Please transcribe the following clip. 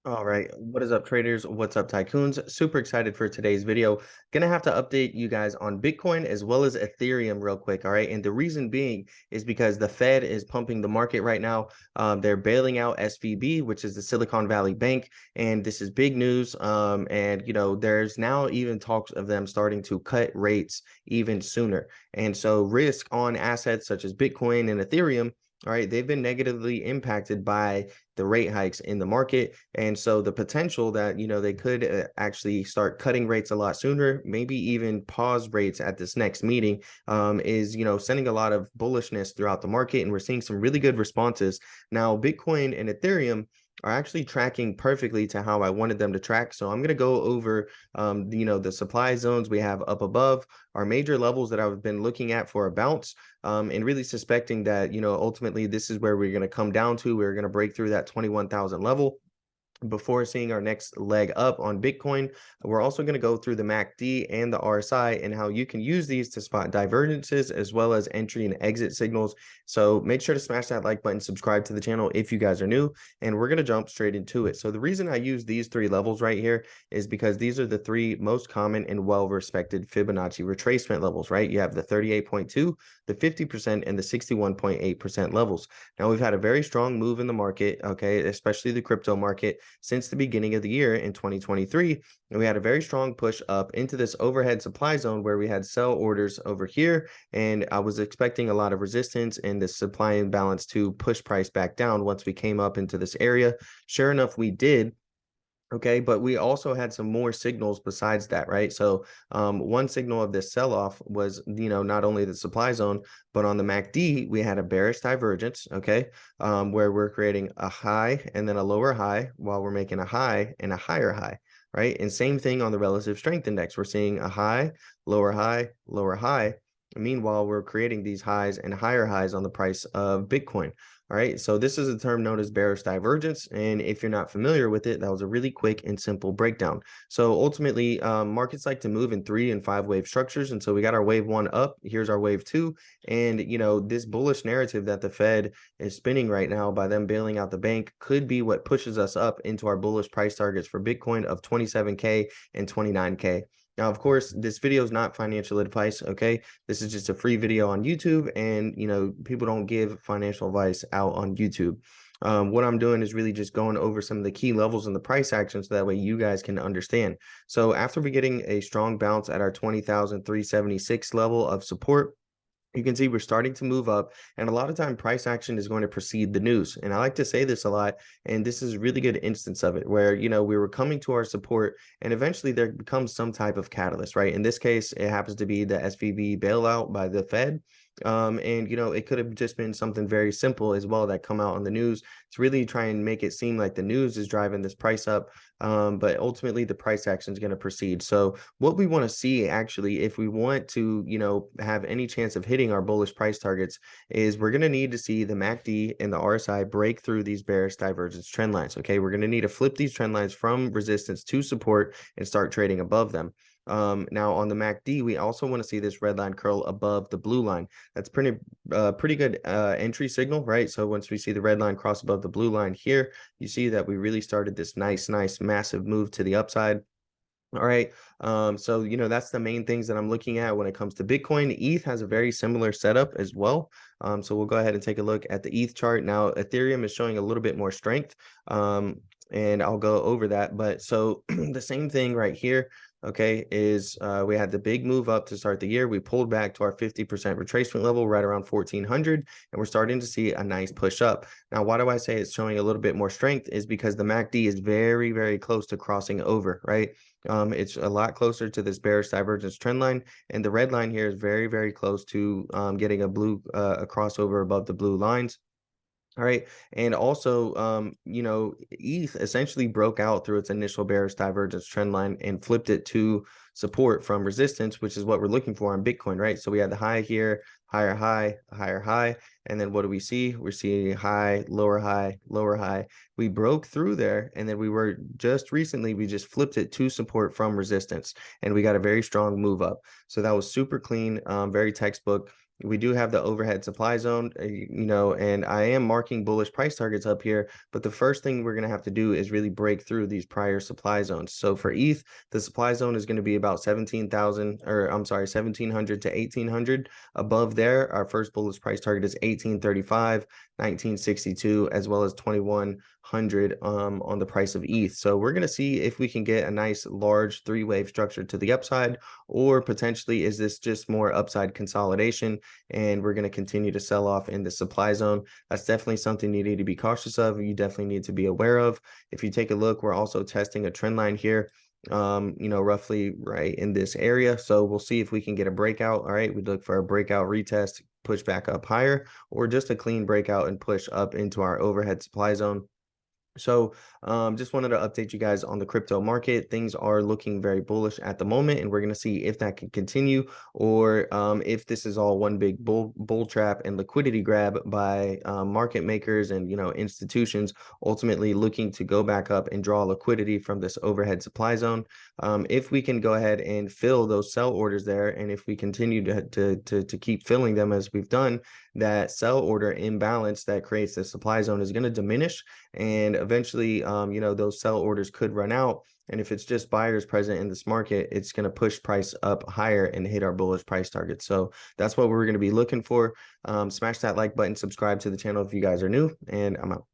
All right, what is up, traders? What's up, tycoons? Super excited for today's video. Gonna have to update you guys on Bitcoin as well as Ethereum real quick. All right, and the reason being is because the Fed is pumping the market right now. They're bailing out SVB, which is the Silicon Valley Bank, and this is big news. And there's now even talks of them starting to cut rates even sooner. And so risk on assets such as Bitcoin and Ethereum. All right, they've been negatively impacted by the rate hikes in the market. And so the potential that, they could actually start cutting rates a lot sooner, maybe even pause rates at this next meeting, is, sending a lot of bullishness throughout the market. And we're seeing some really good responses. Now, Bitcoin and Ethereum are actually tracking perfectly to how I wanted them to track. So I'm going to go over, the supply zones we have up above, our major levels that I've been looking at for a bounce, and really suspecting that, ultimately this is where we're going to come down to. We're going to break through that 21,000 level before seeing our next leg up on Bitcoin. We're also going to go through the MACD and the RSI and how you can use these to spot divergences as well as entry and exit signals. So make sure to smash that like button, subscribe to the channel if you guys are new, and we're going to jump straight into it. So the reason I use these three levels right here is because these are the three most common and well-respected Fibonacci retracement levels, right? You have the 38.2, the 50%, and the 61.8% levels. Now we've had a very strong move in the market, okay, especially the crypto market, since the beginning of the year in 2023. And we had a very strong push up into this overhead supply zone where we had sell orders over here. And I was expecting a lot of resistance and the supply imbalance to push price back down once we came up into this area. Sure enough, we did. Okay, but we also had some more signals besides that, right? So one signal of this sell-off was, not only the supply zone, but on the MACD, we had a bearish divergence, okay, where we're creating a high and then a lower high while we're making a high and a higher high, right? And same thing on the relative strength index. We're seeing a high, lower high, lower high. Meanwhile, we're creating these highs and higher highs on the price of Bitcoin. All right, so this is a term known as bearish divergence. And if you're not familiar with it, that was a really quick and simple breakdown. So ultimately, markets like to move in 3 and 5 wave structures. And so we got our wave 1 up, here's our wave 2. And, this bullish narrative that the Fed is spinning right now by them bailing out the bank could be what pushes us up into our bullish price targets for Bitcoin of 27K and 29K. Now, of course, this video is not financial advice, okay? This is just a free video on YouTube, and, people don't give financial advice out on YouTube. What I'm doing is really just going over some of the key levels in the price action so that way you guys can understand. So after we getting a strong bounce at our 20,376 level of support, you can see we're starting to move up, and a lot of time price action is going to precede the news. And I like to say this a lot, and this is a really good instance of it where, we were coming to our support and eventually there becomes some type of catalyst, right? In this case, it happens to be the SVB bailout by the Fed. And it could have just been something very simple as well that come out on the news to really try and make it seem like the news is driving this price up. But ultimately the price action is going to proceed. So what we want to see actually, if we want to, have any chance of hitting our bullish price targets, is we're going to need to see the MACD and the RSI break through these bearish divergence trend lines. Okay, we're going to need to flip these trend lines from resistance to support and start trading above them. Now on the MACD, we also want to see this red line curl above the blue line. That's pretty good entry signal, right? So once we see the red line cross above the blue line here, you see that we really started this nice massive move to the upside. All right. So, that's the main things that I'm looking at when it comes to Bitcoin. ETH has a very similar setup as well. So we'll go ahead and take a look at the ETH chart. Now, Ethereum is showing a little bit more strength. And I'll go over that. But so the same thing right here, okay, is we had the big move up to start the year. We pulled back to our 50% retracement level right around 1400, and we're starting to see a nice push up. Now, why do I say it's showing a little bit more strength is because the MACD is very, very close to crossing over, right? It's a lot closer to this bearish divergence trend line, and the red line here is very, very close to getting a crossover above the blue lines. All right. And also, ETH essentially broke out through its initial bearish divergence trend line and flipped it to support from resistance, which is what we're looking for on Bitcoin, right? So we had the high here, higher high, higher high. And then what do we see? We're seeing high, lower high, lower high. We broke through there. And then we just flipped it to support from resistance. And we got a very strong move up. So that was super clean, very textbook. We do have the overhead supply zone, and I am marking bullish price targets up here. But the first thing we're going to have to do is really break through these prior supply zones. So for ETH, the supply zone is going to be about 17,000, or I'm sorry, 1,700 to 1,800. Above there, our first bullish price target is 1,835, 1,962, as well as 2,100 on the price of ETH. So we're going to see if we can get a nice large three-wave structure to the upside, or potentially is this just more upside consolidation and we're going to continue to sell off in the supply zone. That's definitely something you need to be cautious of. You definitely need to be aware of. If you take a look, we're also testing a trend line here, roughly right in this area. So we'll see if we can get a breakout. All right, we look for a breakout retest, push back up higher, or just a clean breakout and push up into our overhead supply zone. So just wanted to update you guys on the crypto market. Things are looking very bullish at the moment, and we're going to see if that can continue, or if this is all one big bull trap and liquidity grab by market makers and institutions ultimately looking to go back up and draw liquidity from this overhead supply zone. If we can go ahead and fill those sell orders there, and if we continue to keep filling them as we've done, that sell order imbalance that creates the supply zone is going to diminish, and eventually those sell orders could run out, and if it's just buyers present in this market, it's going to push price up higher and hit our bullish price target. So that's what we're going to be looking for. Smash that like button, subscribe to the channel if you guys are new, and I'm out.